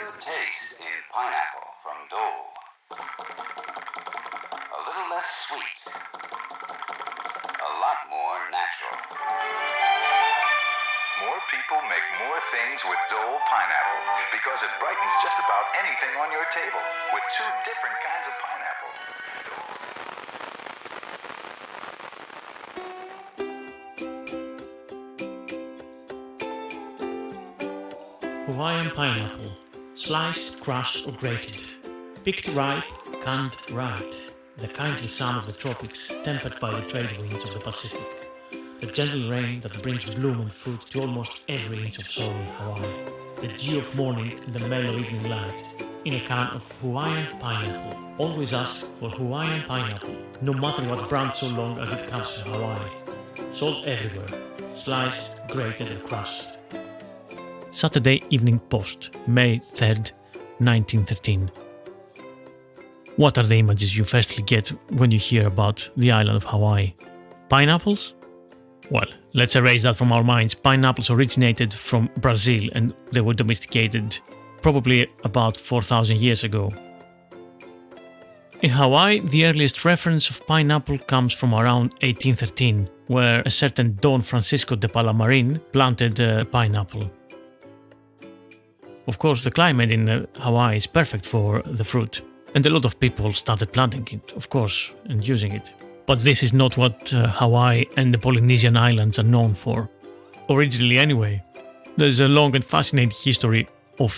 new taste in pineapple from Dole. A little less sweet. A lot more natural. More people make more things with Dole pineapple because it brightens just about anything on your table with two different kinds of pineapple. Hawaiian pineapple, sliced, crushed or grated, picked ripe, canned right, the kindly sun of the tropics tempered by the trade winds of the Pacific, the gentle rain that brings bloom and fruit to almost every inch of soil in Hawaii, the dew of morning and the mellow evening light, in a can of Hawaiian pineapple. Always ask for Hawaiian pineapple, no matter what brand, so long as it comes from Hawaii. Sold everywhere, sliced, grated and crushed. Saturday Evening Post, May 3rd, 1913. What are the images you firstly get when you hear about the island of Hawaii? Pineapples? Well, let's erase that from our minds. Pineapples originated from Brazil and they were domesticated probably about 4,000 years ago. In Hawaii, the earliest reference of pineapple comes from around 1813, where a certain Don Francisco de Palamarin planted a pineapple. Of course, the climate in Hawaii is perfect for the fruit, and a lot of people started planting it, of course, and using it. But this is not what Hawaii and the Polynesian islands are known for. Originally anyway. There's a long and fascinating history of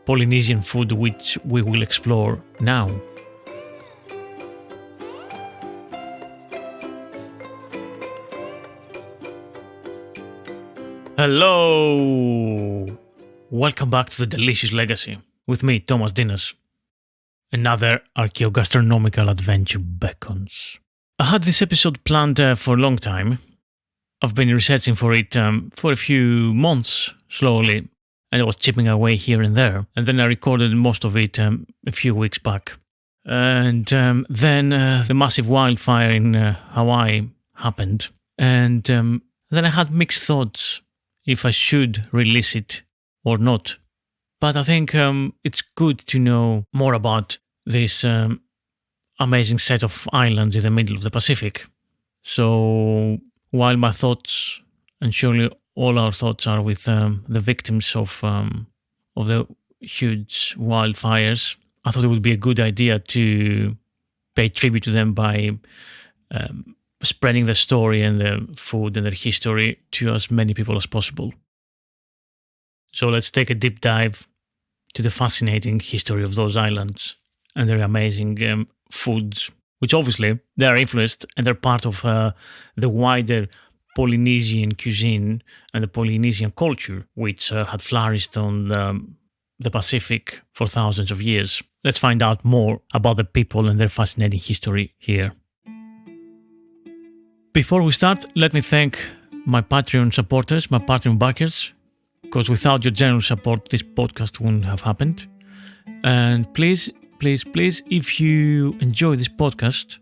Polynesian food which we will explore now. Hello! Welcome back to The Delicious Legacy, with me, Thomas Dinas. Another archaeogastronomical adventure beckons. I had this episode planned for a long time. I've been researching for it for a few months, slowly, and I was chipping away here and there. And then I recorded most of it a few weeks back. And then the massive wildfire in Hawaii happened. And then I had mixed thoughts if I should release it or not. But I think it's good to know more about this amazing set of islands in the middle of the Pacific. So while my thoughts, and surely all our thoughts, are with the victims of the huge wildfires, I thought it would be a good idea to pay tribute to them by spreading their story and their food and their history to as many people as possible. So let's take a deep dive to the fascinating history of those islands and their amazing foods, which obviously they are influenced and they're part of the wider Polynesian cuisine and the Polynesian culture, which had flourished on the Pacific for thousands of years. Let's find out more about the people and their fascinating history here. Before we start, let me thank my Patreon supporters, my Patreon backers, because without your generous support, this podcast wouldn't have happened. And please, if you enjoy this podcast,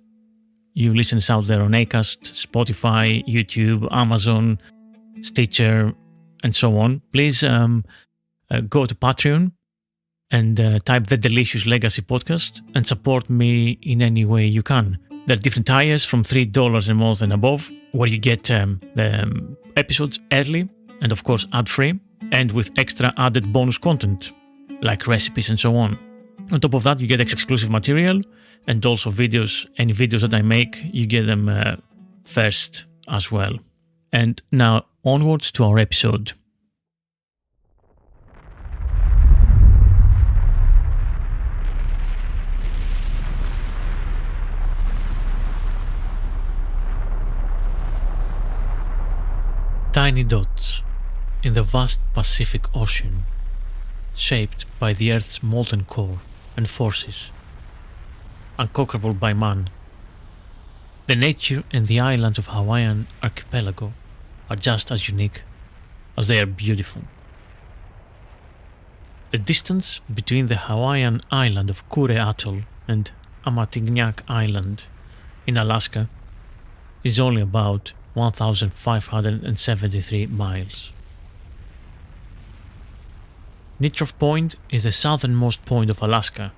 you listeners out there on Acast, Spotify, YouTube, Amazon, Stitcher, and so on, please go to Patreon and type The Delicious Legacy Podcast and support me in any way you can. There are different tiers from $3 a month and above, where you get the episodes early and of course ad-free, and with extra added bonus content, like recipes and so on. On top of that, you get exclusive material and also videos. Any videos that I make, you get them first as well. And now onwards to our episode. Tiny dots in the vast Pacific Ocean, shaped by the Earth's molten core and forces, unconquerable by man. The nature and the islands of Hawaiian archipelago are just as unique as they are beautiful. The distance between the Hawaiian island of Kure Atoll and Amatignac Island in Alaska is only about 1,573 miles. Nitroff Point is the southernmost point of Alaska,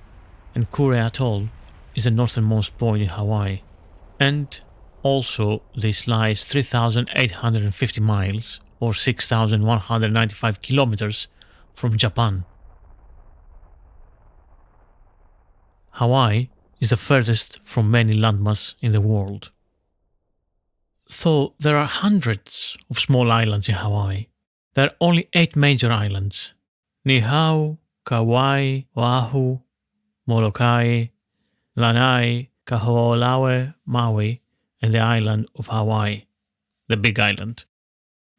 and Kure Atoll is the northernmost point in Hawaii. And also this lies 3,850 miles or 6,195 kilometers from Japan. Hawaii is the furthest from many landmass in the world. Though there are hundreds of small islands in Hawaii, there are only 8 major islands: Niihau, Kauai, Oahu, Molokai, Lanai, Kahoolawe, Maui, and the island of Hawaii, the Big Island.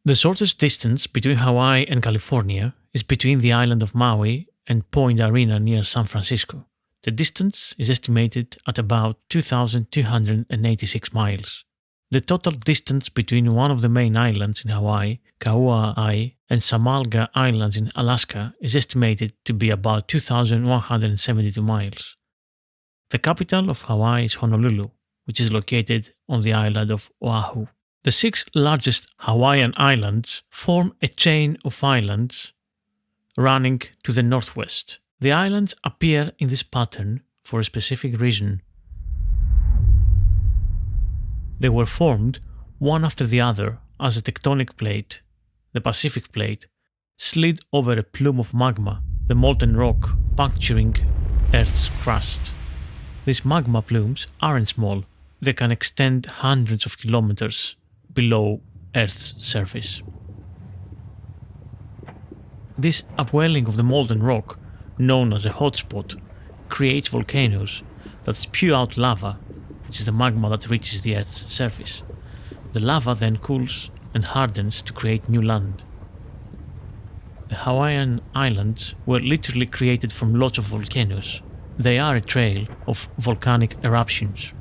The shortest distance between Hawaii and California is between the island of Maui and Point Arena near San Francisco. The distance is estimated at about 2,286 miles. The total distance between one of the main islands in Hawaii, Kauai, and Samalga Islands in Alaska is estimated to be about 2,172 miles. The capital of Hawaii is Honolulu, which is located on the island of Oahu. The 6 largest Hawaiian islands form a chain of islands running to the northwest. The islands appear in this pattern for a specific reason. They were formed one after the other as a tectonic plate, the Pacific plate, slid over a plume of magma, the molten rock puncturing Earth's crust. These magma plumes aren't small. They can extend hundreds of kilometers below Earth's surface. This upwelling of the molten rock, known as a hotspot, creates volcanoes that spew out lava, which is the magma that reaches the Earth's surface. The lava then cools and hardens to create new land. The Hawaiian Islands were literally created from lots of volcanoes. They are a trail of volcanic eruptions.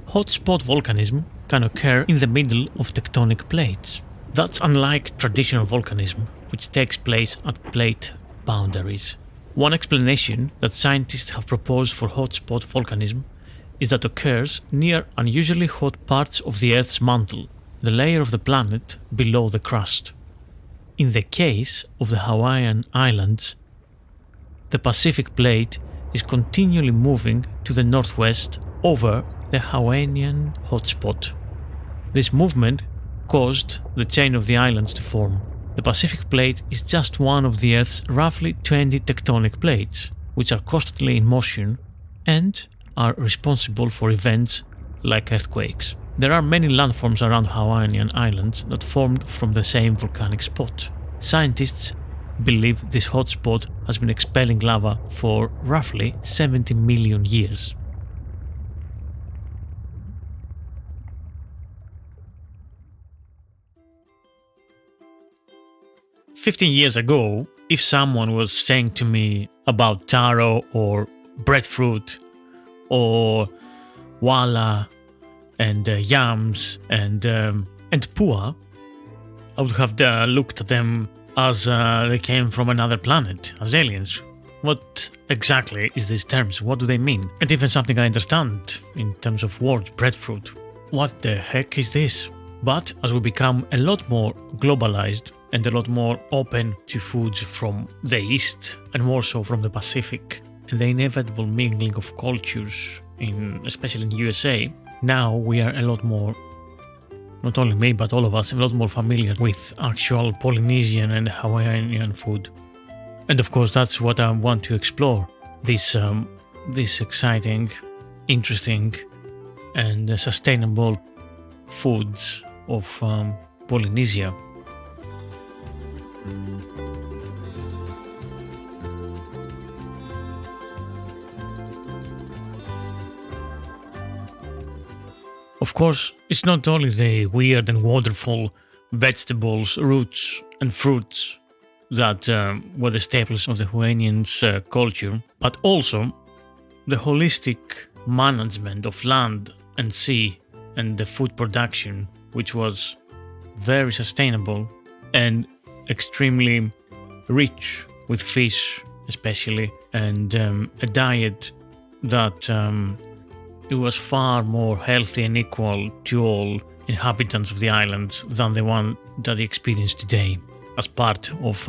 Hotspot volcanism can occur in the middle of tectonic plates. That's unlike traditional volcanism, which takes place at plate boundaries. One explanation that scientists have proposed for hotspot volcanism is that occurs near unusually hot parts of the Earth's mantle, the layer of the planet below the crust. In the case of the Hawaiian Islands, the Pacific plate is continually moving to the northwest over the Hawaiian hotspot. This movement caused the chain of the islands to form. The Pacific plate is just one of the Earth's roughly 20 tectonic plates, which are constantly in motion and are responsible for events like earthquakes. There are many landforms around Hawaiian Islands that formed from the same volcanic spot. Scientists believe this hotspot has been expelling lava for roughly 70 million years. "15 years ago, if someone was saying to me about taro or breadfruit or wala and yams and pua, I would have looked at them as they came from another planet, as aliens. What exactly is these terms? What do they mean? And even something I understand in terms of words, breadfruit. What the heck is this? But as we become a lot more globalized and a lot more open to foods from the East and more so from the Pacific, and the inevitable mingling of cultures, especially in USA, now we are a lot more, not only me but all of us, a lot more familiar with actual Polynesian and Hawaiian food. And of course that's what I want to explore, this exciting, interesting and sustainable foods of Polynesia. Of course, it's not only the weird and wonderful vegetables, roots and fruits that were the staples of the Hawaiians' culture, but also the holistic management of land and sea and the food production, which was very sustainable and extremely rich with fish especially, and a diet that it was far more healthy and equal to all inhabitants of the islands than the one that they experience today as part of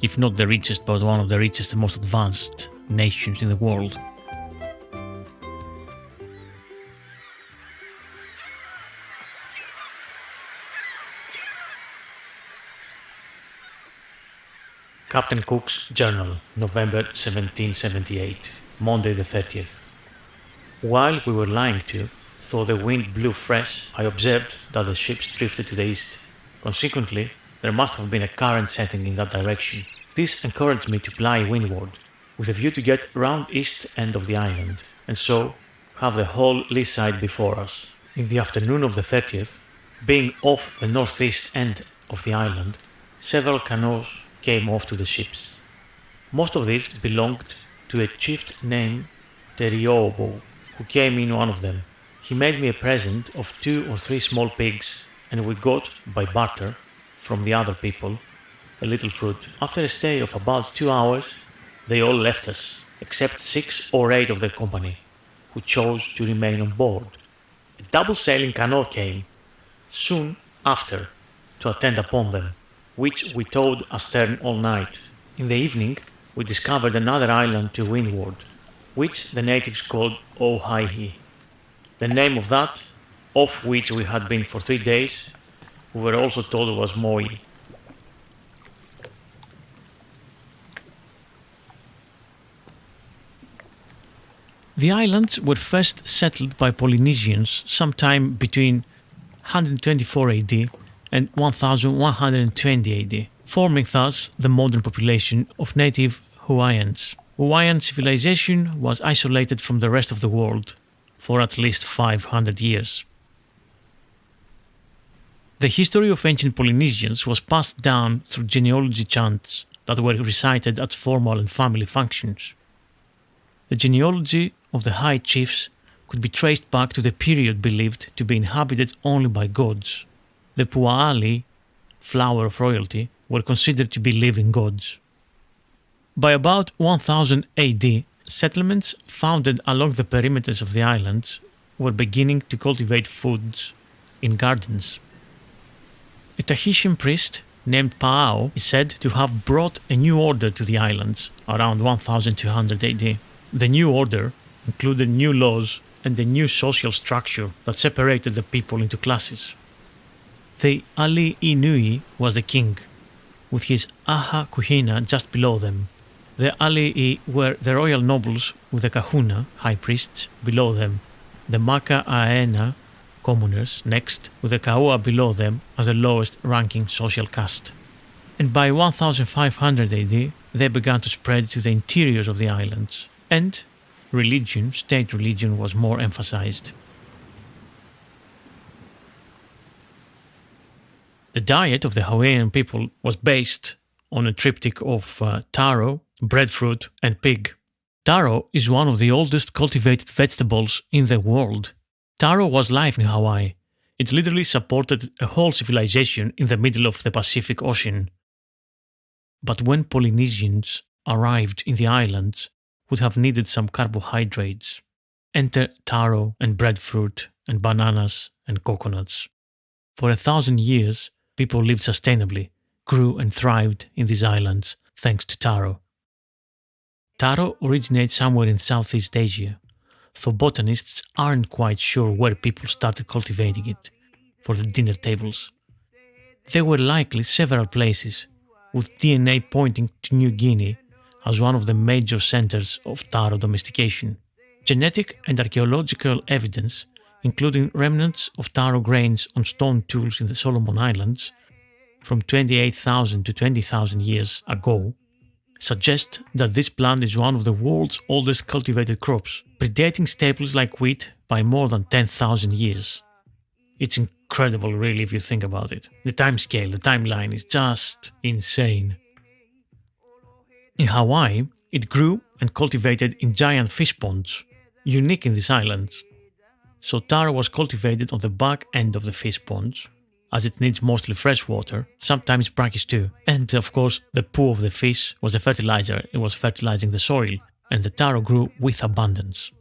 if not the richest, but one of the richest and most advanced nations in the world. Captain Cook's Journal, November 1778, Monday the 30th. While we were lying to, though the wind blew fresh, I observed that the ships drifted to the east. Consequently, there must have been a current setting in that direction. This encouraged me to ply windward, with a view to get round east end of the island, and so have the whole lee side before us. In the afternoon of the 30th, being off the northeast end of the island, several canoes came off to the ships. Most of these belonged to a chief named Teriobo, who came in one of them. He made me a present of 2 or 3 small pigs, and we got, by barter, from the other people, a little fruit. After a stay of about 2 hours, they all left us, except 6 or 8 of the company, who chose to remain on board. A double-sailing canoe came soon after to attend upon them, which we towed astern all night. In the evening, we discovered another island to windward, which the natives called Ohaihi. The name of that, off which we had been for 3 days, we were also told was Maui. The islands were first settled by Polynesians sometime between 124 AD and 1120 AD, forming thus the modern population of native Hawaiians. Hawaiian civilization was isolated from the rest of the world for at least 500 years. The history of ancient Polynesians was passed down through genealogy chants that were recited at formal and family functions. The genealogy of the high chiefs could be traced back to the period believed to be inhabited only by gods. The Pua'ali, flower of royalty, were considered to be living gods. By about 1000 AD, settlements founded along the perimeters of the islands were beginning to cultivate foods in gardens. A Tahitian priest named Paao is said to have brought a new order to the islands around 1200 AD. The new order included new laws and a new social structure that separated the people into classes. The Ali'i was the king, with his Aha Kuhina just below them. The Ali'i were the royal nobles, with the Kahuna, high priests, below them. The Maka Aena, commoners, next, with the Kaua below them as the lowest ranking social caste. And by 1500 AD, they began to spread to the interiors of the islands, and religion, state religion, was more emphasized. The diet of the Hawaiian people was based on a triptych of taro, breadfruit, and pig. Taro is one of the oldest cultivated vegetables in the world. Taro was life in Hawaii. It literally supported a whole civilization in the middle of the Pacific Ocean. But when Polynesians arrived in the islands, would have needed some carbohydrates. Enter taro and breadfruit and bananas and coconuts. For 1,000 years, people lived sustainably, grew and thrived in these islands thanks to taro. Taro originates somewhere in Southeast Asia, though botanists aren't quite sure where people started cultivating it for the dinner tables. There were likely several places, with DNA pointing to New Guinea as one of the major centers of taro domestication. Genetic and archaeological evidence, including remnants of taro grains on stone tools in the Solomon Islands from 28,000 to 20,000 years ago, suggest that this plant is one of the world's oldest cultivated crops, predating staples like wheat by more than 10,000 years. It's incredible, really, if you think about it. The timescale, the timeline is just insane. In Hawaii, it grew and cultivated in giant fish ponds, unique in these islands. So taro was cultivated on the back end of the fish ponds, as it needs mostly fresh water, sometimes brackish too. And of course, the poo of the fish was a fertilizer. It was fertilizing the soil, and the taro grew with abundance.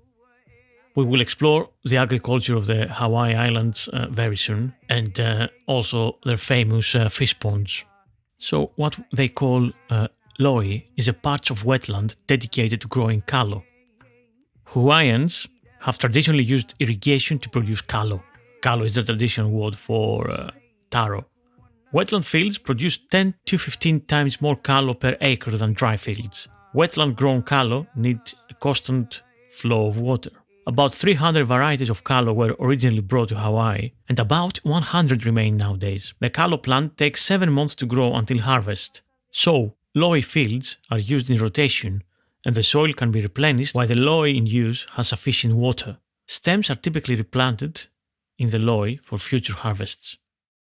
We will explore the agriculture of the Hawaii Islands very soon, and also their famous fish ponds. So what they call Loi is a patch of wetland dedicated to growing kalo. Hawaiians have traditionally used irrigation to produce kalo. Kalo is the traditional word for taro. Wetland fields produce 10 to 15 times more kalo per acre than dry fields. Wetland-grown kalo need a constant flow of water. About 300 varieties of kalo were originally brought to Hawaii, and about 100 remain nowadays. The kalo plant takes 7 months to grow until harvest. So, loi fields are used in rotation, and the soil can be replenished while the loi in use has sufficient water. Stems are typically replanted in the loi for future harvests.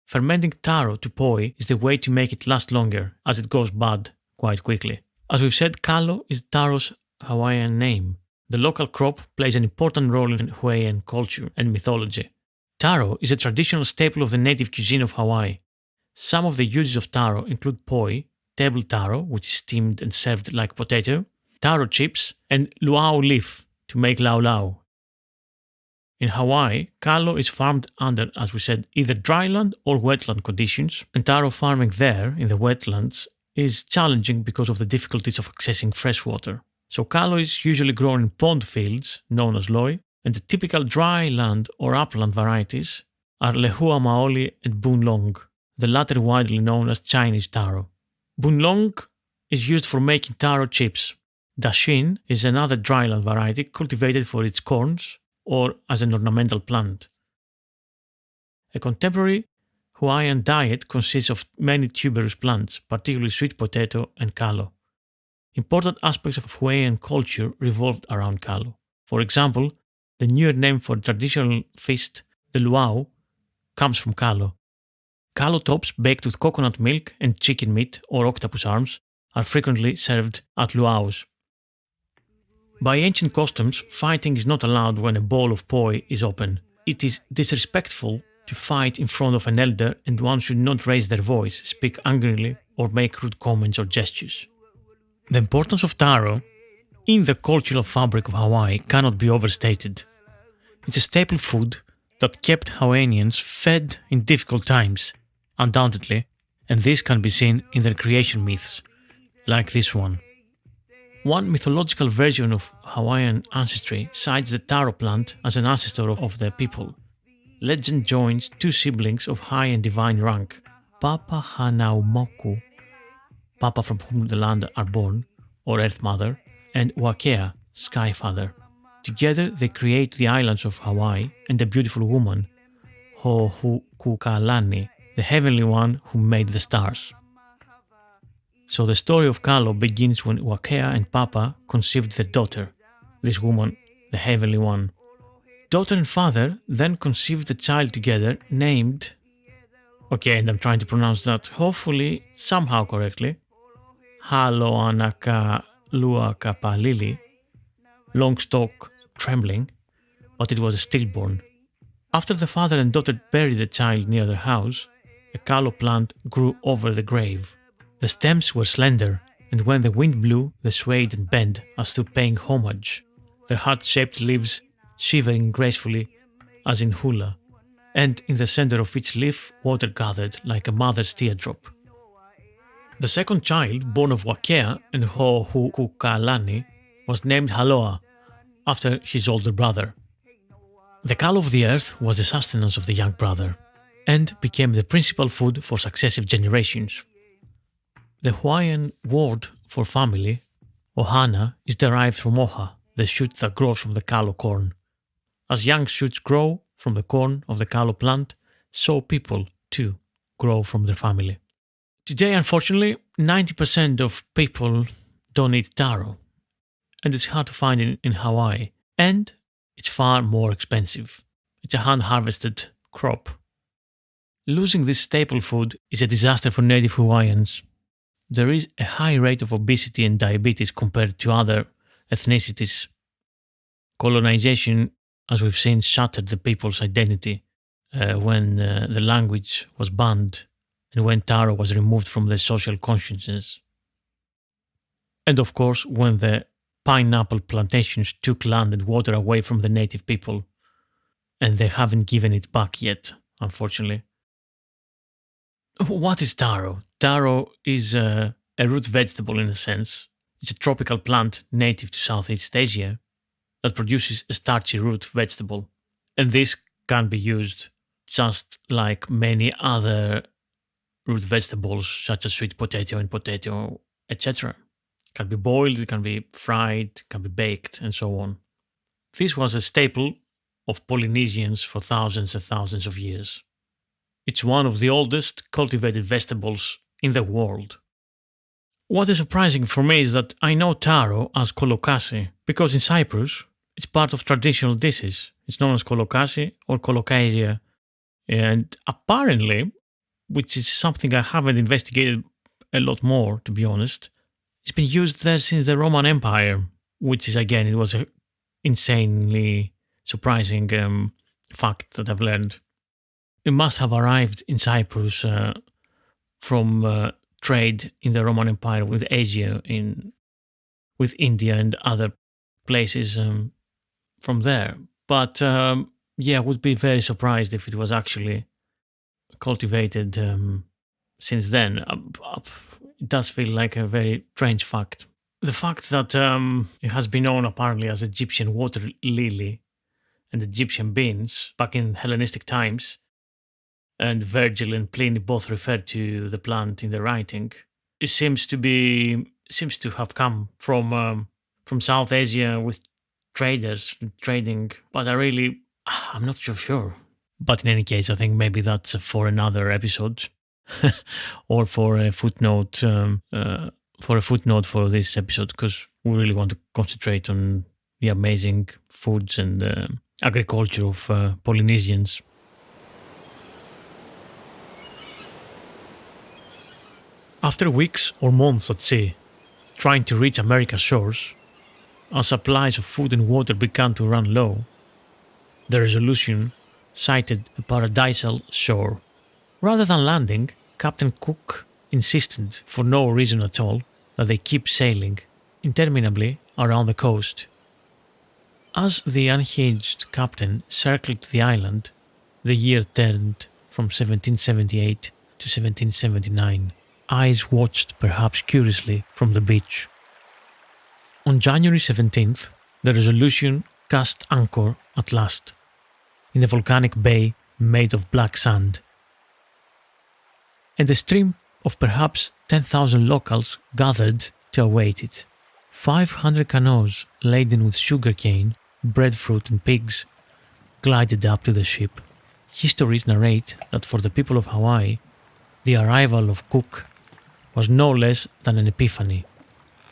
Fermenting taro to poi is the way to make it last longer, as it goes bad quite quickly. As we've said, kalo is taro's Hawaiian name. The local crop plays an important role in Hawaiian culture and mythology. Taro is a traditional staple of the native cuisine of Hawaii. Some of the uses of taro include poi, table taro, which is steamed and served like potato, taro chips, and luau leaf to make lau lau. In Hawaii, kalo is farmed under, as we said, either dryland or wetland conditions, and taro farming there, in the wetlands, is challenging because of the difficulties of accessing fresh water. So kalo is usually grown in pond fields, known as loi, and the typical dry land or upland varieties are lehua maoli and bunlong, the latter widely known as Chinese taro. Bunlong is used for making taro chips. Dashin is another dryland variety cultivated for its corns or as an ornamental plant. A contemporary Hawaiian diet consists of many tuberous plants, particularly sweet potato and kalo. Important aspects of Hawaiian culture revolved around kalo. For example, the newer name for traditional feast, the luau, comes from kalo. Kalo tops baked with coconut milk and chicken meat or octopus arms are frequently served at luaus. By ancient customs, fighting is not allowed when a bowl of poi is open. It is disrespectful to fight in front of an elder, and one should not raise their voice, speak angrily, or make rude comments or gestures. The importance of taro in the cultural fabric of Hawaii cannot be overstated. It's a staple food that kept Hawaiians fed in difficult times, undoubtedly, and this can be seen in their creation myths, like this one. One mythological version of Hawaiian ancestry cites the taro plant as an ancestor of the people. Legend joins two siblings of high and divine rank, Papa Hanaumoku, Papa from whom the land are born, or Earth Mother, and Wakea, Sky Father. Together they create the islands of Hawaii and a beautiful woman, Ho'okukalani, the heavenly one who made the stars. So the story of kalo begins when Wakea and Papa conceived their daughter, this woman, the heavenly one. Daughter and father then conceived a child together named, and I'm trying to pronounce that hopefully somehow correctly, Haloanakaluakapalili, long stalk, trembling, but it was a stillborn. After the father and daughter buried the child near their house, a kalo plant grew over the grave. The stems were slender, and when the wind blew, they swayed and bent as though paying homage, their heart-shaped leaves shivering gracefully as in hula, and in the center of each leaf water gathered like a mother's teardrop. The second child, born of Wakea and Ho'okukalani, was named Haloa, after his older brother. The kalo of the earth was the sustenance of the young brother, and became the principal food for successive generations. The Hawaiian word for family, ohana, is derived from oha, the shoot that grows from the kalo corn. As young shoots grow from the corn of the kalo plant, so people, too, grow from their family. Today, unfortunately, 90% of people don't eat taro, and it's hard to find it in Hawaii, and it's far more expensive. It's a hand-harvested crop. Losing this staple food is a disaster for native Hawaiians. There is a high rate of obesity and diabetes compared to other ethnicities. Colonization, as we've seen, shattered the people's identity when the language was banned and when taro was removed from their social consciousness. And of course, when the pineapple plantations took land and water away from the native people, and they haven't given it back yet, unfortunately. What is taro? Taro is a root vegetable in a sense. It's a tropical plant native to Southeast Asia that produces a starchy root vegetable. And this can be used just like many other root vegetables, such as sweet potato and potato, etc. It can be boiled, it can be fried, it can be baked, and so on. This was a staple of Polynesians for thousands and thousands of years. It's one of the oldest cultivated vegetables in the world. What is surprising for me is that I know taro as kolokasi, because in Cyprus it's part of traditional dishes. It's known as kolokasi or kolokasia, and apparently, which is something I haven't investigated a lot more, to be honest, it's been used there since the Roman Empire, which is, again, it was an insanely surprising fact that I've learned. It must have arrived in Cyprus from trade in the Roman Empire with Asia, with India and other places from there. But I would be very surprised if it was actually cultivated since then. It does feel like a very strange fact. The fact that it has been known apparently as Egyptian water lily and Egyptian beans back in Hellenistic times, and Virgil and Pliny both referred to the plant in their writing. It seems to have come from South Asia with traders trading, but I'm not so sure. But in any case, I think maybe that's for another episode, or for a footnote. For this episode, because we really want to concentrate on the amazing foods and agriculture of Polynesians. After weeks or months at sea, trying to reach America's shores, as supplies of food and water began to run low, the Resolution sighted a paradisal shore. Rather than landing, Captain Cook insisted, for no reason at all, that they keep sailing interminably around the coast. As the unhinged captain circled the island, the year turned from 1778 to 1779. Eyes watched perhaps curiously from the beach. On January 17th, the Resolution cast anchor at last, in a volcanic bay made of black sand. And a stream of perhaps 10,000 locals gathered to await it. 500 canoes laden with sugarcane, breadfruit and pigs glided up to the ship. Histories narrate that for the people of Hawaii, the arrival of Cook was no less than an epiphany.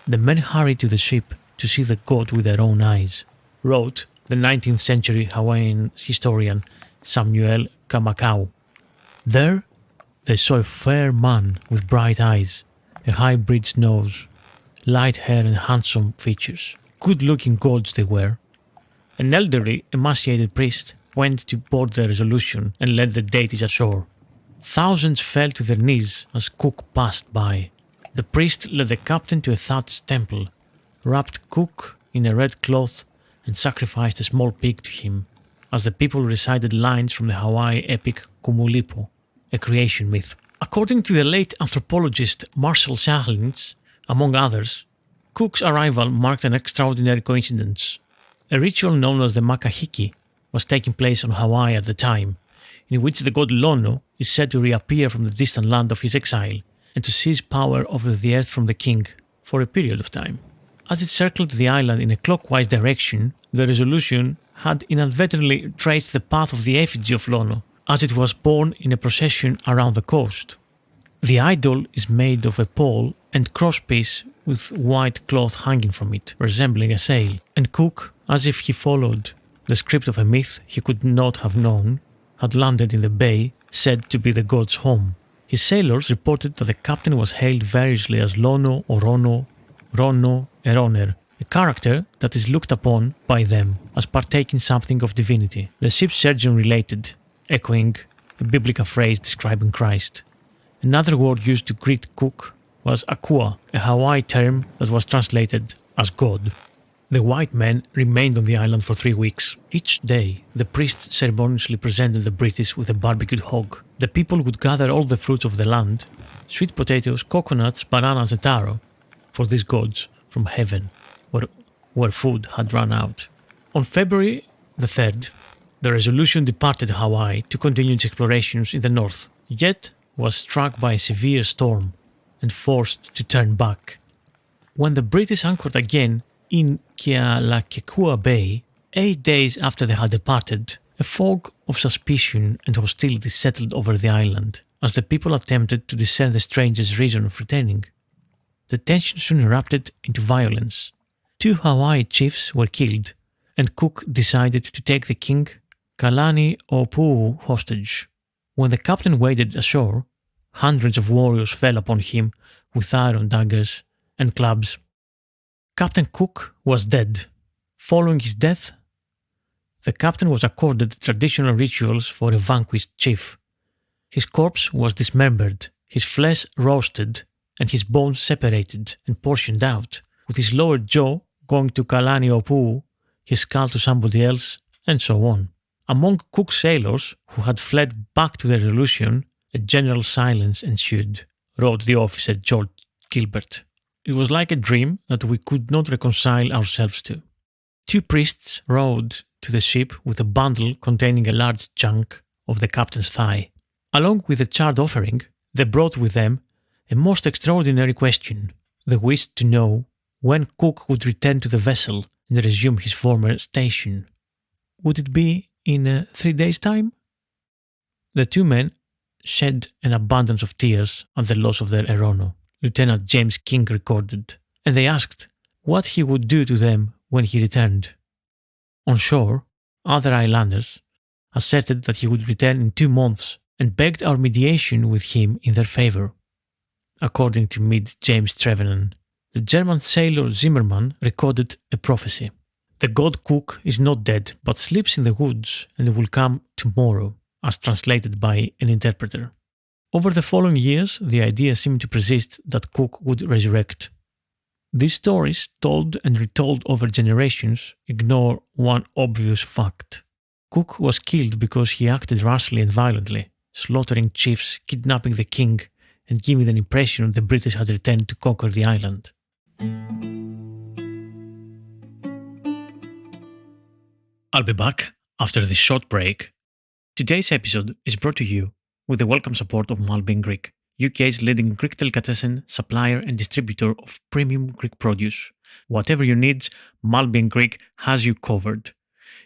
The men hurried to the ship to see the god with their own eyes, wrote the 19th century Hawaiian historian Samuel Kamakau. There they saw a fair man with bright eyes, a high-bridged nose, light hair and handsome features. Good-looking gods they were. An elderly, emaciated priest went to board the Resolution and led the deities ashore. Thousands fell to their knees as Cook passed by. The priest led the captain to a thatched temple, wrapped Cook in a red cloth and sacrificed a small pig to him, as the people recited lines from the Hawaii epic Kumulipo, a creation myth. According to the late anthropologist Marshall Sahlins, among others, Cook's arrival marked an extraordinary coincidence. A ritual known as the Makahiki was taking place on Hawaii at the time, in which the god Lono is said to reappear from the distant land of his exile and to seize power over the earth from the king for a period of time. As it circled the island in a clockwise direction, the Resolution had inadvertently traced the path of the effigy of Lono, as it was borne in a procession around the coast. The idol is made of a pole and crosspiece with white cloth hanging from it, resembling a sail, and Cook, as if he followed the script of a myth he could not have known, had landed in the bay said to be the god's home. His sailors reported that the captain was hailed variously as Lono or Rono, Eroner, a character that is looked upon by them as partaking something of divinity. The ship's surgeon related, echoing a biblical phrase describing Christ. Another word used to greet Cook was akua, a Hawaii term that was translated as God. The white men remained on the island for 3 weeks. Each day, the priests ceremoniously presented the British with a barbecued hog. The people would gather all the fruits of the land, sweet potatoes, coconuts, bananas, and taro for these gods from heaven, where food had run out. On February the 3rd, the Resolution departed Hawaii to continue its explorations in the north, yet was struck by a severe storm and forced to turn back. When the British anchored again in Kealakekua Bay, 8 days after they had departed, a fog of suspicion and hostility settled over the island as the people attempted to discern the strangers' reason of returning. The tension soon erupted into violence. 2 Hawaii chiefs were killed, and Cook decided to take the king Kalani'opuu hostage. When the captain waded ashore, hundreds of warriors fell upon him with iron daggers and clubs. Captain Cook was dead. Following his death, the captain was accorded traditional rituals for a vanquished chief. His corpse was dismembered, his flesh roasted, and his bones separated and portioned out, with his lower jaw going to Kalani'opuu, his skull to somebody else, and so on. Among Cook's sailors who had fled back to the Resolution, a general silence ensued, wrote the officer George Gilbert. It was like a dream that we could not reconcile ourselves to. 2 priests rowed to the ship with a bundle containing a large chunk of the captain's thigh. Along with the charred offering, they brought with them a most extraordinary question, the wish to know when Cook would return to the vessel and resume his former station. Would it be in 3 days' time? The 2 men shed an abundance of tears at the loss of their Erono, Lieutenant James King recorded, and they asked what he would do to them when he returned. On shore, other islanders asserted that he would return in 2 months and begged our mediation with him in their favour. According to Mid James Trevenant, the German sailor Zimmermann recorded a prophecy. The god Cook is not dead, but sleeps in the woods and will come tomorrow, as translated by an interpreter. Over the following years, the idea seemed to persist that Cook would resurrect. These stories, told and retold over generations, ignore one obvious fact. Cook was killed because he acted rashly and violently, slaughtering chiefs, kidnapping the king, and giving the impression the British had returned to conquer the island. I'll be back after this short break. Today's episode is brought to you with the welcome support of Malbin Greek, UK's leading Greek delicatessen supplier and distributor of premium Greek produce. Whatever your needs, Malbin Greek has you covered.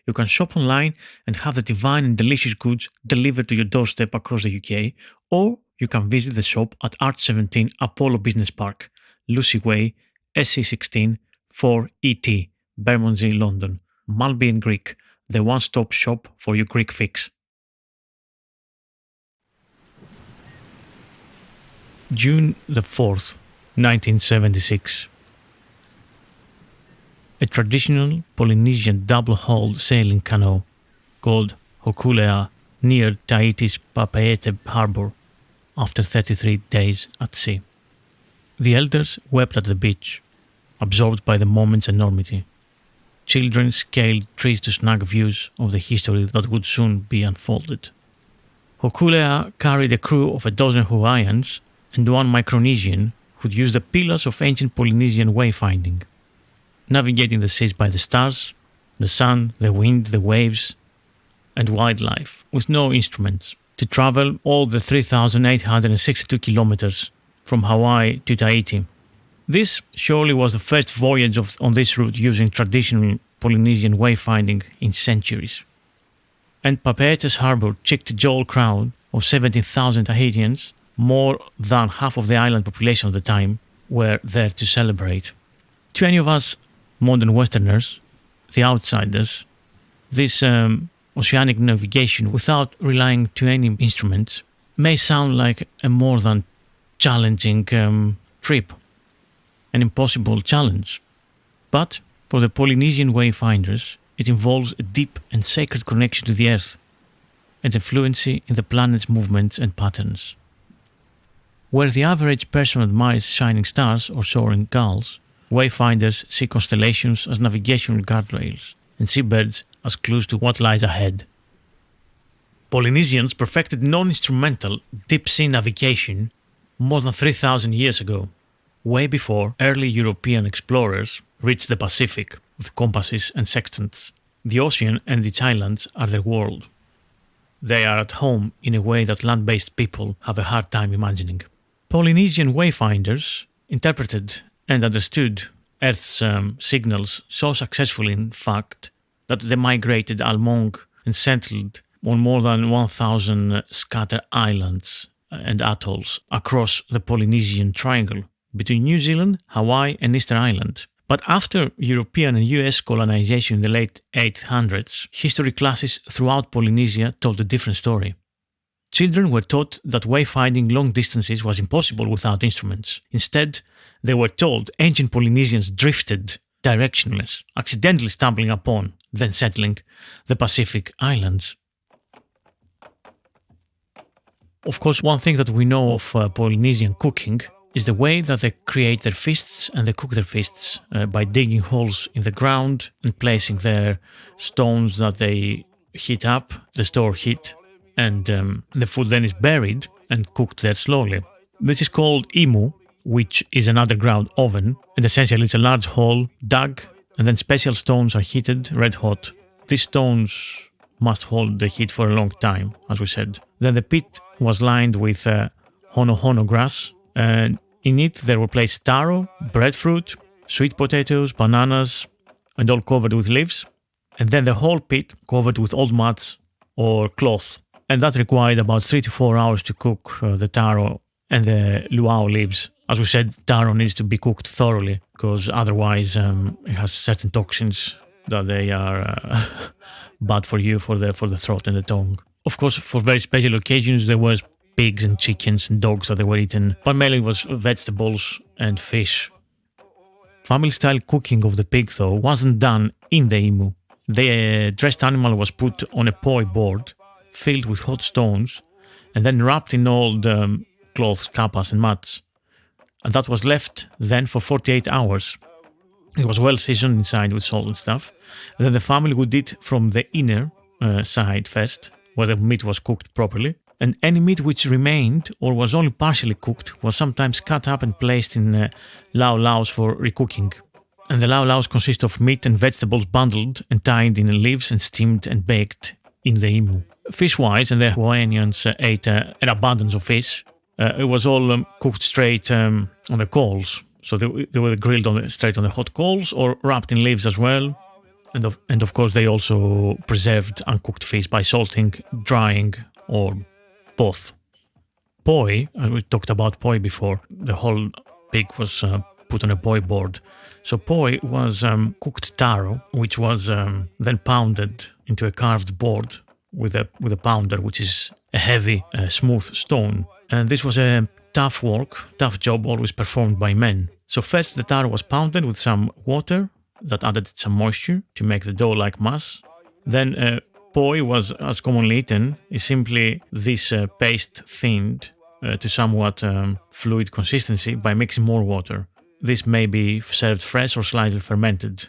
You can shop online and have the divine and delicious goods delivered to your doorstep across the UK, or you can visit the shop at Arch 17 Apollo Business Park, Lucy Way, SC16 4ET, Bermondsey, London. Malbin Greek, the one-stop shop for your Greek fix. June the 4th, 1976. A traditional Polynesian double-hulled sailing canoe called Hokulea near Tahiti's Papeete harbour after 33 days at sea. The elders wept at the beach, absorbed by the moment's enormity. Children scaled trees to snag views of the history that would soon be unfolded. Hokulea carried a crew of 12 Hawaiians and 1 Micronesian who'd use the pillars of ancient Polynesian wayfinding, navigating the seas by the stars, the sun, the wind, the waves, and wildlife, with no instruments, to travel all the 3,862 kilometers from Hawaii to Tahiti. This surely was the first voyage on this route using traditional Polynesian wayfinding in centuries. And Papeete's harbour chicked a jolly crowd of 17,000 Tahitians, more than half of the island population at the time, were there to celebrate. To any of us modern Westerners, the outsiders, this oceanic navigation without relying to any instruments may sound like a more than challenging trip, an impossible challenge. But for the Polynesian wayfinders, it involves a deep and sacred connection to the earth and a fluency in the planet's movements and patterns. Where the average person admires shining stars or soaring gulls, wayfinders see constellations as navigational guardrails and seabirds as clues to what lies ahead. Polynesians perfected non-instrumental deep-sea navigation more than 3,000 years ago, way before early European explorers reached the Pacific with compasses and sextants. The ocean and its islands are their world. They are at home in a way that land-based people have a hard time imagining. Polynesian wayfinders interpreted and understood Earth's signals so successfully, in fact, that they migrated along and settled on more than 1,000 scattered islands and atolls across the Polynesian Triangle between New Zealand, Hawaii and Easter Island. But after European and US colonization in the late 800s, history classes throughout Polynesia told a different story. Children were taught that wayfinding long distances was impossible without instruments. Instead, they were told ancient Polynesians drifted directionless, accidentally stumbling upon, then settling, the Pacific Islands. Of course, one thing that we know of Polynesian cooking is the way that they create their feasts and they cook their feasts by digging holes in the ground and placing their stones that they heat up, the store heat, and the food then is buried and cooked there slowly. This is called imu, which is an underground oven, and essentially it's a large hole dug, and then special stones are heated red hot. These stones must hold the heat for a long time, as we said. Then the pit was lined with hono grass, and in it there were placed taro, breadfruit, sweet potatoes, bananas, and all covered with leaves. And then the whole pit covered with old mats or cloth. And that required about 3 to 4 hours to cook the taro and the luau leaves. As we said, taro needs to be cooked thoroughly because otherwise it has certain toxins that they are bad for you, for the throat and the tongue. Of course, for very special occasions there was pigs and chickens and dogs that they were eaten, but mainly it was vegetables and fish. Family-style cooking of the pig, though, wasn't done in the imu. The dressed animal was put on a poi board, filled with hot stones, and then wrapped in old cloths, kapas and mats. And that was left then for 48 hours. It was well seasoned inside with salt and stuff. And then the family would eat from the inner side first, where the meat was cooked properly. And any meat which remained or was only partially cooked was sometimes cut up and placed in lau-laus for recooking. And the lau-laus consist of meat and vegetables bundled and tied in leaves and steamed and baked in the imu. Fish-wise, and the Hawaiians ate an abundance of fish. It was all cooked straight on the coals. So they were grilled straight on the hot coals or wrapped in leaves as well. And of course they also preserved uncooked fish by salting, drying, or both. Poi, as we talked about poi before, the whole pig was put on a poi board. So poi was cooked taro, which was then pounded into a carved board with a pounder, which is a heavy, smooth stone. And this was a tough job, always performed by men. So first the taro was pounded with some water that added some moisture to make the dough-like mass. Then poi was, as commonly eaten, is simply this paste thinned to somewhat fluid consistency by mixing more water. This may be served fresh or slightly fermented.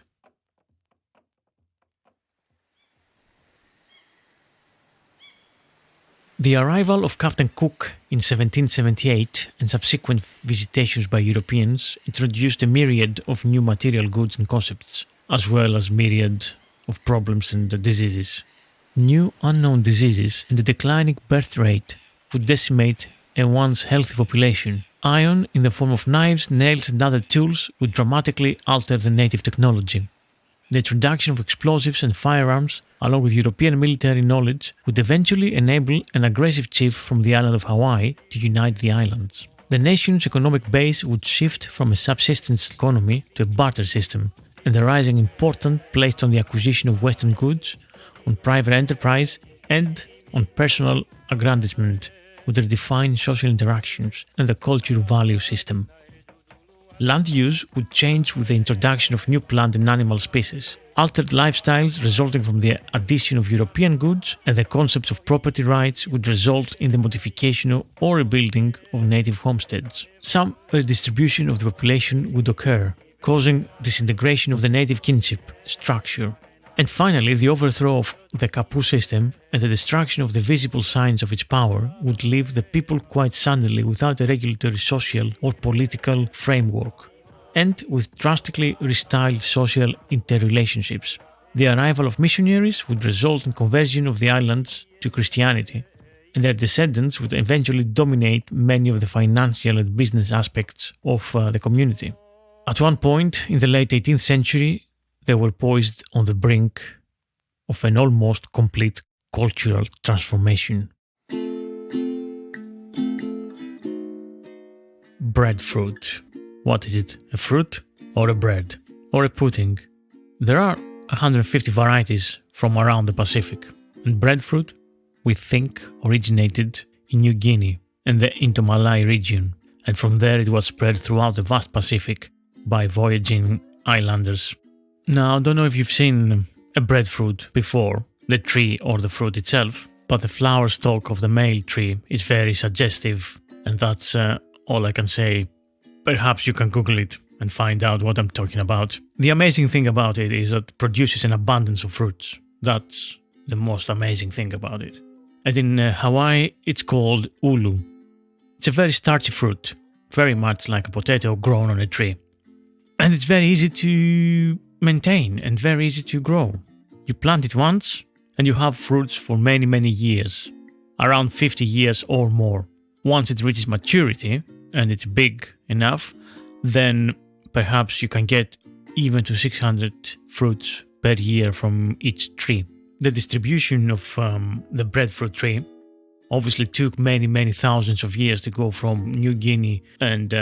The arrival of Captain Cook in 1778 and subsequent visitations by Europeans introduced a myriad of new material goods and concepts, as well as myriad of problems and diseases. New unknown diseases and the declining birth rate would decimate a once healthy population. Iron in the form of knives, nails and other tools would dramatically alter the native technology. The introduction of explosives and firearms, along with European military knowledge, would eventually enable an aggressive chief from the island of Hawaii to unite the islands. The nation's economic base would shift from a subsistence economy to a barter system, and the rising importance placed on the acquisition of Western goods, on private enterprise, and on personal aggrandizement would redefine social interactions and the cultural value system. Land use would change with the introduction of new plant and animal species. Altered lifestyles resulting from the addition of European goods and the concepts of property rights would result in the modification or rebuilding of native homesteads. Some redistribution of the population would occur, causing disintegration of the native kinship structure And finally, the overthrow of the Kapu system and the destruction of the visible signs of its power would leave the people quite suddenly without a regulatory social or political framework, and with drastically restyled social interrelationships. The arrival of missionaries would result in conversion of the islands to Christianity, and their descendants would eventually dominate many of the financial and business aspects of the community. At one point in the late 18th century, they were poised on the brink of an almost complete cultural transformation. Breadfruit. What is it? A fruit or a bread or a pudding? There are 150 varieties from around the Pacific, and breadfruit, we think, originated in New Guinea and the Indo-Malay region, and from there it was spread throughout the vast Pacific by voyaging islanders. Now, I don't know if you've seen a breadfruit before, the tree or the fruit itself, but the flower stalk of the male tree is very suggestive, and that's all I can say. Perhaps you can Google it and find out what I'm talking about. The amazing thing about it is that it produces an abundance of fruits. That's the most amazing thing about it. And in Hawaii, it's called ulu. It's a very starchy fruit, very much like a potato grown on a tree. And it's very easy to maintain and very easy to grow. You plant it once and you have fruits for many, many years, around 50 years or more. Once it reaches maturity and it's big enough, then perhaps you can get even to 600 fruits per year from each tree. The distribution of the breadfruit tree obviously took many thousands of years to go from New Guinea and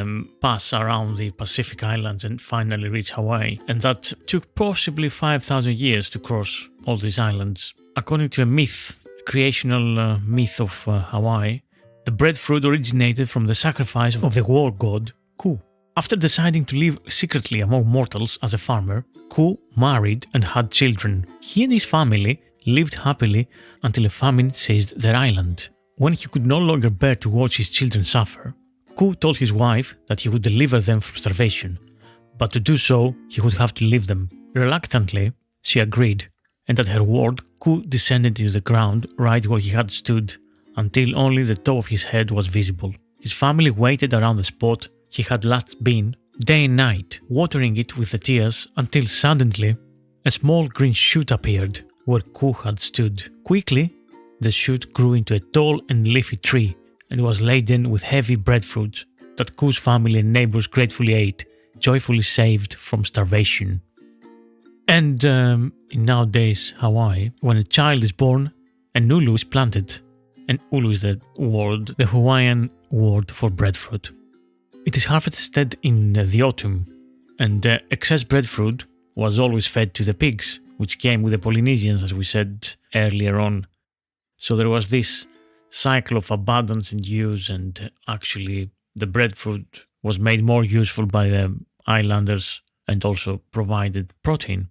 pass around the Pacific Islands and finally reach Hawaii. And that took possibly 5,000 years to cross all these islands. According to a myth, a creational myth of Hawaii, the breadfruit originated from the sacrifice of the war god Ku. After deciding to live secretly among mortals as a farmer, Ku married and had children. He and his family lived happily until a famine seized their island. When he could no longer bear to watch his children suffer, Ku told his wife that he would deliver them from starvation, but to do so, he would have to leave them. Reluctantly, she agreed, and at her word, Ku descended into the ground right where he had stood, until only the top of his head was visible. His family waited around the spot he had last been, day and night, watering it with the tears, until suddenly a small green shoot appeared where Ku had stood. Quickly, the shoot grew into a tall and leafy tree and was laden with heavy breadfruit that Ku's family and neighbors gratefully ate, joyfully saved from starvation. And in nowadays Hawaii, when a child is born, an ulu is planted. And ulu is the Hawaiian word for breadfruit. It is harvested in the autumn, and excess breadfruit was always fed to the pigs, which came with the Polynesians, as we said earlier on. So there was this cycle of abundance and use, and actually the breadfruit was made more useful by the islanders and also provided protein.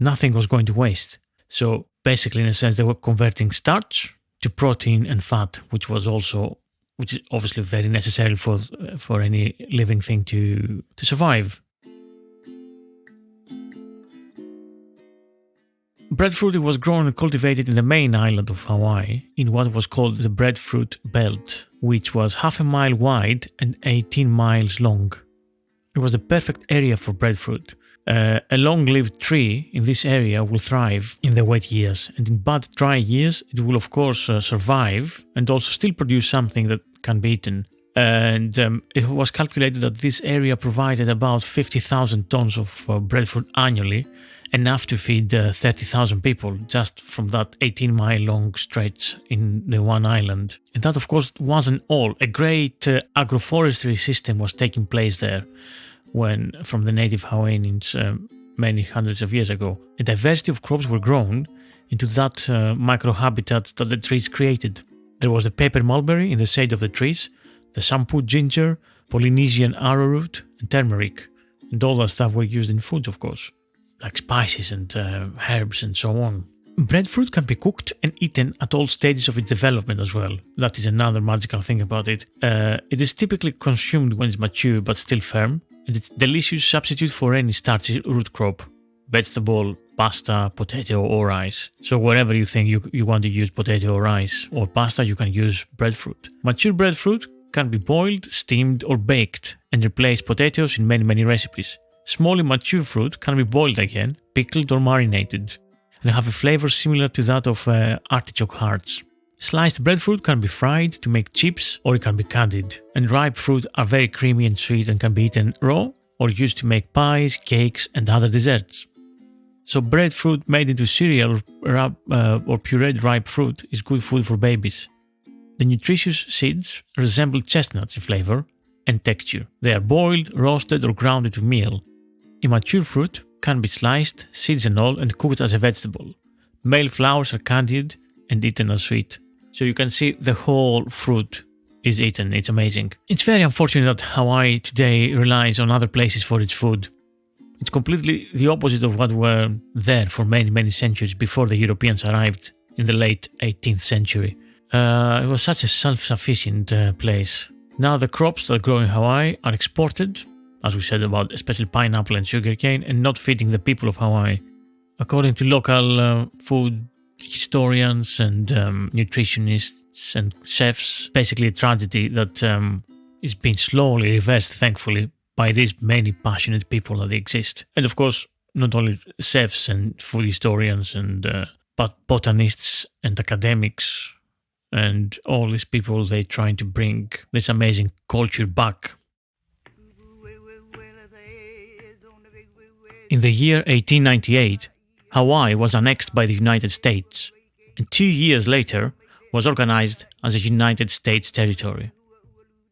Nothing was going to waste. So basically, in a sense, they were converting starch to protein and fat, which is obviously very necessary for any living thing to survive. Breadfruit was grown and cultivated in the main island of Hawaii in what was called the breadfruit belt, which was half a mile wide and 18 miles long. It was the perfect area for breadfruit. A long-lived tree in this area will thrive in the wet years, and in bad dry years it will of course survive and also still produce something that can be eaten. And it was calculated that this area provided about 50,000 tons of breadfruit annually, enough to feed 30,000 people just from that 18-mile long stretch in the one island. And that of course wasn't all. A great agroforestry system was taking place there from the native Hawaiians many hundreds of years ago. A diversity of crops were grown into that microhabitat that the trees created. There was the paper mulberry in the shade of the trees, the sampu ginger, Polynesian arrowroot, and turmeric. And all that stuff were used in foods, of course, like spices and herbs and so on. Breadfruit can be cooked and eaten at all stages of its development as well. That is another magical thing about it. It is typically consumed when it's mature but still firm, and it's a delicious substitute for any starchy root crop, vegetable, pasta, potato, or rice. So wherever you think you want to use potato or rice or pasta, you can use breadfruit. Mature breadfruit can be boiled, steamed, or baked and replace potatoes in many recipes. Small immature fruit can be boiled again, pickled or marinated, and have a flavor similar to that of artichoke hearts. Sliced breadfruit can be fried to make chips or it can be candied, and ripe fruit are very creamy and sweet and can be eaten raw or used to make pies, cakes, and other desserts. So breadfruit made into cereal or pureed ripe fruit is good food for babies. The nutritious seeds resemble chestnuts in flavor and texture. They are boiled, roasted, or ground into meal. Immature fruit can be sliced, seeds and all, and cooked as a vegetable. Male flowers are candied and eaten as sweet. So you can see the whole fruit is eaten. It's amazing. It's very unfortunate that Hawaii today relies on other places for its food. It's completely the opposite of what were there for many centuries before the Europeans arrived in the late 18th century. It was such a self-sufficient place. Now the crops that grow in Hawaii are exported, as we said about especially pineapple and sugarcane, and not feeding the people of Hawaii. According to local food historians and nutritionists and chefs, basically a tragedy that is being slowly reversed, thankfully, by these many passionate people that exist. And of course, not only chefs and food historians but botanists and academics and all these people, they trying to bring this amazing culture back. In the year 1898, Hawaii was annexed by the United States, and 2 years later was organized as a United States territory.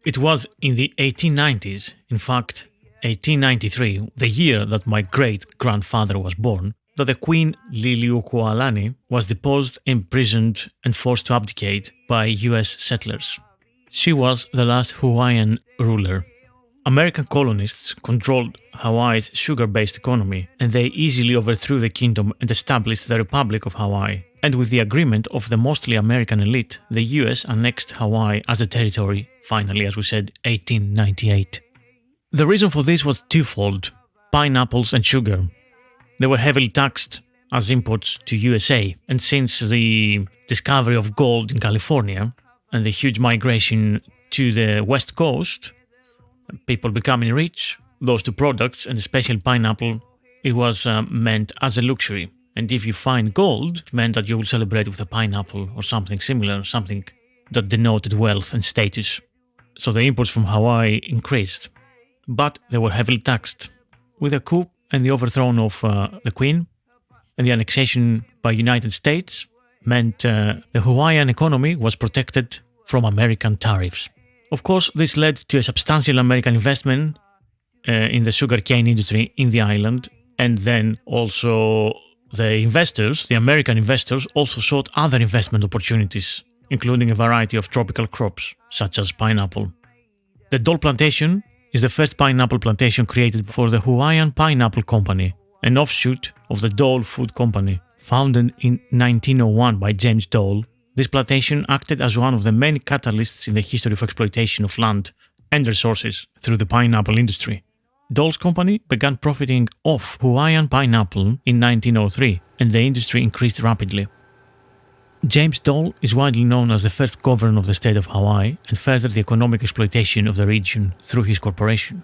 It was in the 1890s, in fact 1893, the year that my great-grandfather was born, that the Queen Liliuokalani was deposed, imprisoned and forced to abdicate by US settlers. She was the last Hawaiian ruler. American colonists controlled Hawaii's sugar-based economy, and they easily overthrew the kingdom and established the Republic of Hawaii. And with the agreement of the mostly American elite, the US annexed Hawaii as a territory, finally, as we said, 1898. The reason for this was twofold: pineapples and sugar. They were heavily taxed as imports to USA, and since the discovery of gold in California and the huge migration to the West Coast, people becoming rich, those two products, and especially pineapple, it was meant as a luxury. And if you find gold, it meant that you will celebrate with a pineapple or something similar, something that denoted wealth and status. So the imports from Hawaii increased, but they were heavily taxed. With a coup and the overthrow of the Queen and the annexation by United States meant the Hawaiian economy was protected from American tariffs. Of course, this led to a substantial American investment in the sugarcane industry in the island, and then also the American investors also sought other investment opportunities, including a variety of tropical crops, such as pineapple. The Dole Plantation is the first pineapple plantation created for the Hawaiian Pineapple Company, an offshoot of the Dole Food Company. Founded in 1901 by James Dole, this plantation acted as one of the many catalysts in the history of exploitation of land and resources through the pineapple industry. Dole's company began profiting off Hawaiian pineapple in 1903, and the industry increased rapidly. James Dole is widely known as the first governor of the state of Hawaii and furthered the economic exploitation of the region through his corporation.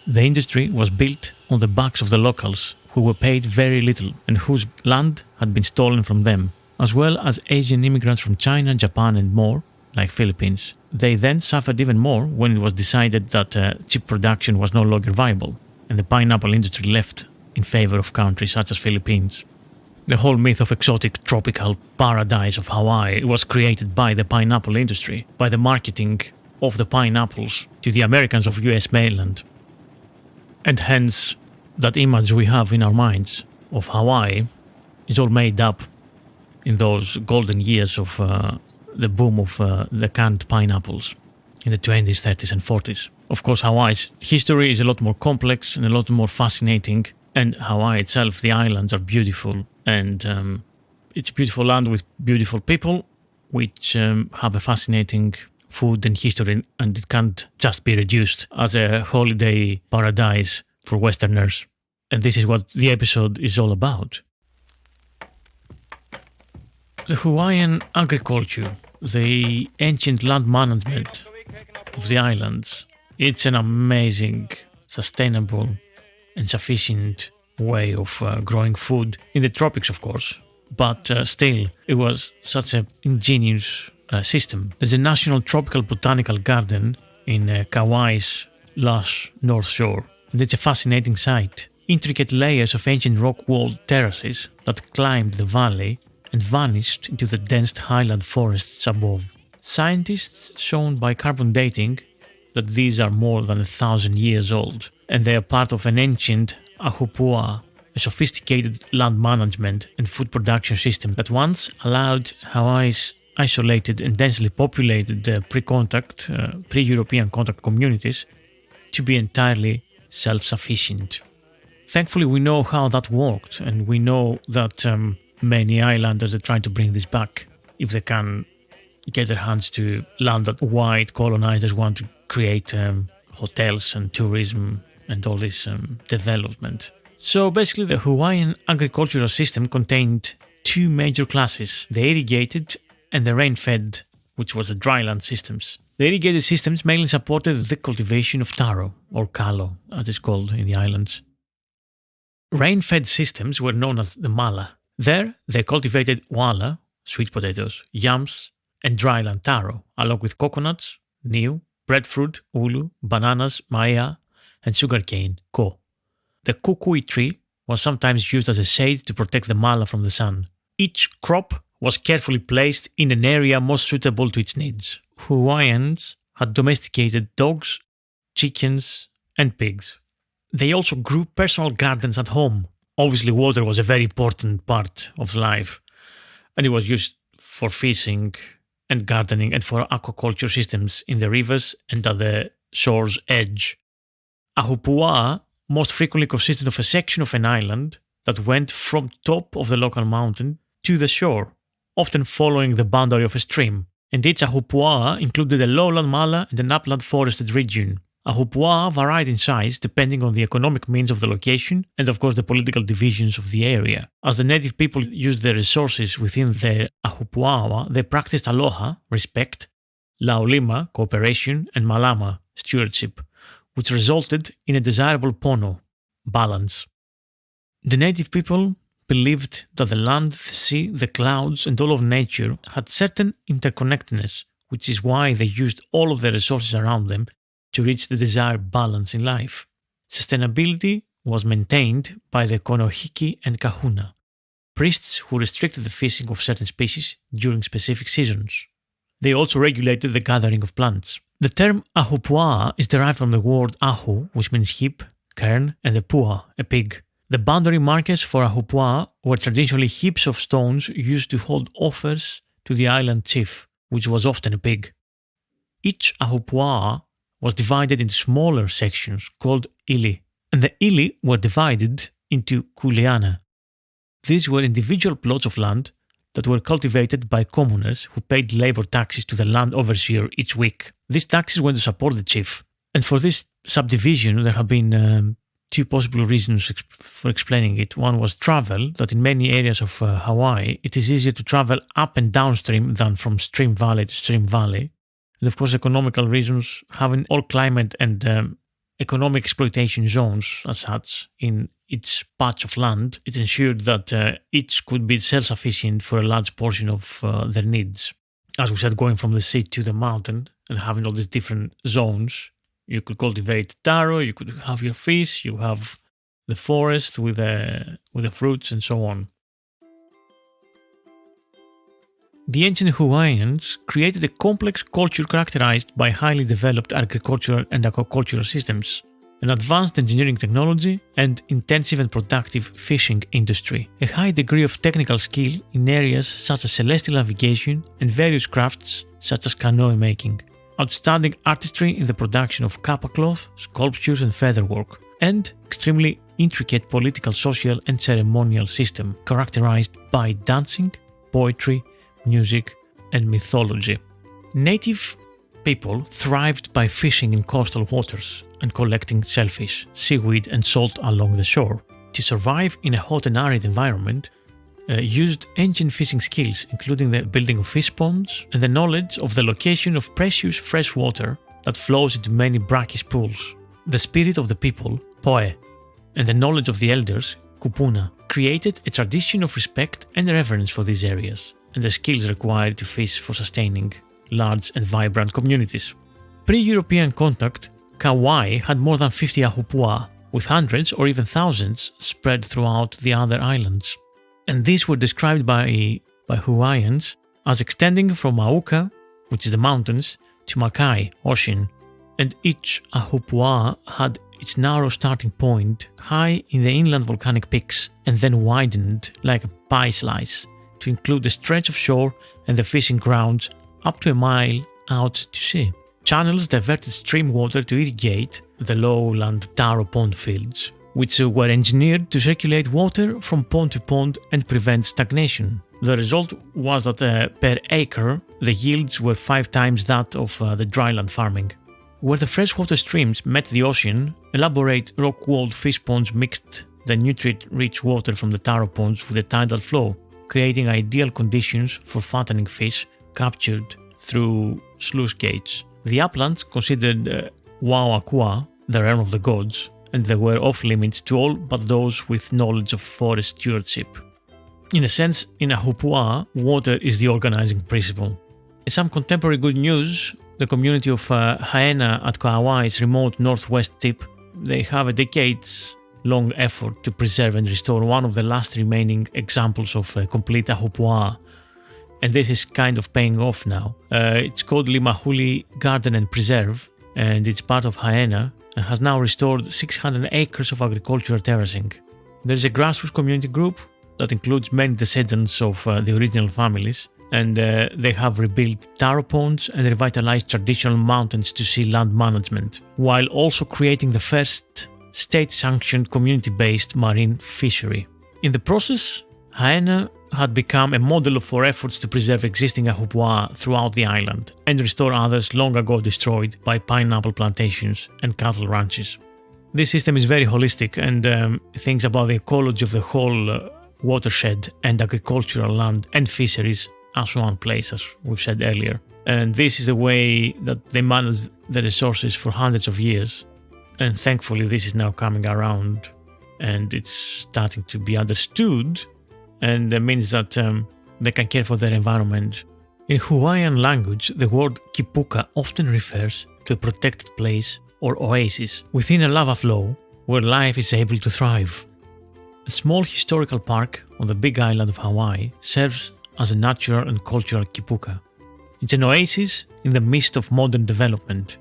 The industry was built on the backs of the locals, who were paid very little and whose land had been stolen from them, as well as Asian immigrants from China, Japan and more, like Philippines. They then suffered even more when it was decided that chip production was no longer viable, and the pineapple industry left in favor of countries such as Philippines. The whole myth of exotic tropical paradise of Hawaii was created by the pineapple industry, by the marketing of the pineapples to the Americans of US mainland. And hence, that image we have in our minds of Hawaii is all made up in those golden years of the boom of the canned pineapples in the 20s, 30s and 40s. Of course, Hawaii's history is a lot more complex and a lot more fascinating, and Hawaii itself, the islands, are beautiful, and it's a beautiful land with beautiful people which have a fascinating food and history, and it can't just be reduced as a holiday paradise for Westerners. And this is what the episode is all about. The Hawaiian agriculture, the ancient land management of the islands, it's an amazing, sustainable and sufficient way of growing food in the tropics, of course. But still, it was such an ingenious system. There's a national tropical botanical garden in Kauai's lush North Shore, and it's a fascinating sight. Intricate layers of ancient rock-walled terraces that climbed the valley and vanished into the dense highland forests above. Scientists shown by carbon dating that these are more than 1,000 years old, and they are part of an ancient ahupua, a sophisticated land management and food production system that once allowed Hawaii's isolated and densely populated pre-European contact communities to be entirely self-sufficient. Thankfully, we know how that worked, and we know that many islanders are trying to bring this back if they can get their hands to land that white colonizers want to create hotels and tourism and all this development. So basically, the Hawaiian agricultural system contained two major classes, the irrigated and the rain-fed, which was the dryland systems. The irrigated systems mainly supported the cultivation of taro, or kalo, as it's called in the islands. Rain-fed systems were known as the mala. There, they cultivated wala, sweet potatoes, yams, and dryland taro, along with coconuts, niu, breadfruit, ulu, bananas, maia, and sugarcane, ko. The kukui tree was sometimes used as a shade to protect the mala from the sun. Each crop was carefully placed in an area most suitable to its needs. Hawaiians had domesticated dogs, chickens, and pigs. They also grew personal gardens at home. Obviously, water was a very important part of life, and it was used for fishing and gardening and for aquaculture systems in the rivers and at the shore's edge. Ahupua most frequently consisted of a section of an island that went from top of the local mountain to the shore, often following the boundary of a stream, and each ahupua included a lowland mala and an upland forested region. Ahupua varied in size depending on the economic means of the location and of course the political divisions of the area. As the native people used their resources within their ahupua, they practiced aloha, respect, laulima, cooperation, and malama, stewardship, which resulted in a desirable pono, balance. The native people believed that the land, the sea, the clouds, and all of nature had certain interconnectedness, which is why they used all of the resources around them to reach the desired balance in life. Sustainability was maintained by the konohiki and kahuna, priests who restricted the fishing of certain species during specific seasons. They also regulated the gathering of plants. The term ahupua is derived from the word ahu, which means heap, cairn, and the pua, a pig. The boundary markers for ahupua were traditionally heaps of stones used to hold offers to the island chief, which was often a pig. Each ahupua was divided into smaller sections called ili, and the ili were divided into kuleana. These were individual plots of land that were cultivated by commoners who paid labor taxes to the land overseer each week. These taxes went to support the chief. And for this subdivision, there have been two possible reasons for explaining it. One was travel, that in many areas of Hawaii, it is easier to travel up and downstream than from stream valley to stream valley. And of course, economical reasons, having all climate and economic exploitation zones as such in each patch of land, it ensured that each could be self-sufficient for a large portion of their needs. As we said, going from the sea to the mountain and having all these different zones, you could cultivate taro, you could have your fish, you have the forest with the fruits and so on. The ancient Hawaiians created a complex culture characterized by highly developed agricultural and aquacultural systems, an advanced engineering technology, and intensive and productive fishing industry, a high degree of technical skill in areas such as celestial navigation and various crafts such as canoe making, outstanding artistry in the production of kapa cloth, sculptures and featherwork, and extremely intricate political, social and ceremonial system characterized by dancing, poetry, music, and mythology. Native people thrived by fishing in coastal waters and collecting shellfish, seaweed, and salt along the shore. To survive in a hot and arid environment, used ancient fishing skills, including the building of fish ponds and the knowledge of the location of precious fresh water that flows into many brackish pools. The spirit of the people, poe, and the knowledge of the elders, kupuna, created a tradition of respect and reverence for these areas, and the skills required to fish for sustaining large and vibrant communities. Pre-European contact, Kauai had more than 50 ahupua, with hundreds or even thousands spread throughout the other islands. And these were described by Hawaiians as extending from Mauka, which is the mountains, to Makai, ocean, and each ahupua had its narrow starting point high in the inland volcanic peaks and then widened like a pie slice to include a stretch of shore and the fishing grounds up to a mile out to sea. Channels diverted stream water to irrigate the lowland taro pond fields, which were engineered to circulate water from pond to pond and prevent stagnation. The result was that per acre, the yields were 5 times that of the dryland farming. Where the freshwater streams met the ocean, elaborate rock-walled fish ponds mixed the nutrient-rich water from the taro ponds with the tidal flow, creating ideal conditions for fattening fish captured through sluice gates. The uplands, considered Wauakua, the realm of the gods, and they were off-limits to all but those with knowledge of forest stewardship. In a sense, in ahupua, water is the organizing principle. In some contemporary good news, the community of Haena at Kauai's remote northwest tip, they have a decades-long effort to preserve and restore one of the last remaining examples of complete ahupua. And this is kind of paying off now. It's called Limahuli Garden and Preserve, and it's part of Haena and has now restored 600 acres of agricultural terracing. There is a grassroots community group that includes many descendants of the original families, and they have rebuilt taro ponds and revitalized traditional mountains-to-sea land management, while also creating the first state-sanctioned community-based marine fishery. In the process, Haena had become a model for efforts to preserve existing ahupua throughout the island and restore others long ago destroyed by pineapple plantations and cattle ranches. This system is very holistic and thinks about the ecology of the whole watershed and agricultural land and fisheries as one place, as we've said earlier. And this is the way that they manage the resources for hundreds of years. And thankfully this is now coming around and it's starting to be understood, and that means that they can care for their environment. In Hawaiian language, the word kipuka often refers to a protected place or oasis within a lava flow where life is able to thrive. A small historical park on the big island of Hawaii serves as a natural and cultural kipuka. It's an oasis in the midst of modern development.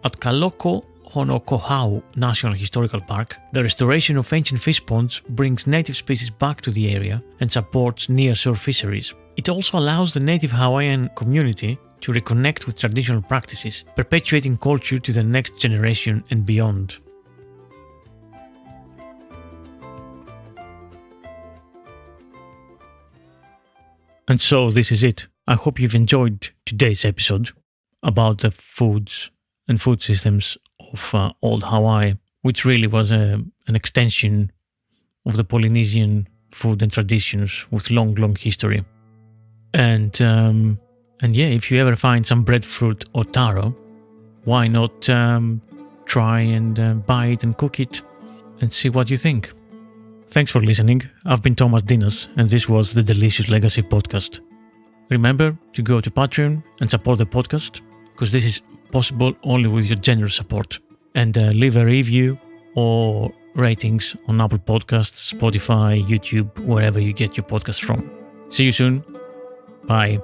At Kaloko Honokohau National Historical Park, the restoration of ancient fish ponds brings native species back to the area and supports near-shore fisheries. It also allows the native Hawaiian community to reconnect with traditional practices, perpetuating culture to the next generation and beyond. And so this is it. I hope you've enjoyed today's episode about the foods and food systems of old Hawaii, which really was an extension of the Polynesian food and traditions with long history. And yeah, if you ever find some breadfruit or taro, why not try and buy it and cook it and see what you think. Thanks for listening. I've been Thomas Dinas, and this was the Delicious Legacy podcast. Remember to go to Patreon and support the podcast, because this is possible only with your generous support. And leave a review or ratings on Apple Podcasts, Spotify, YouTube, wherever you get your podcasts from. See you soon. Bye.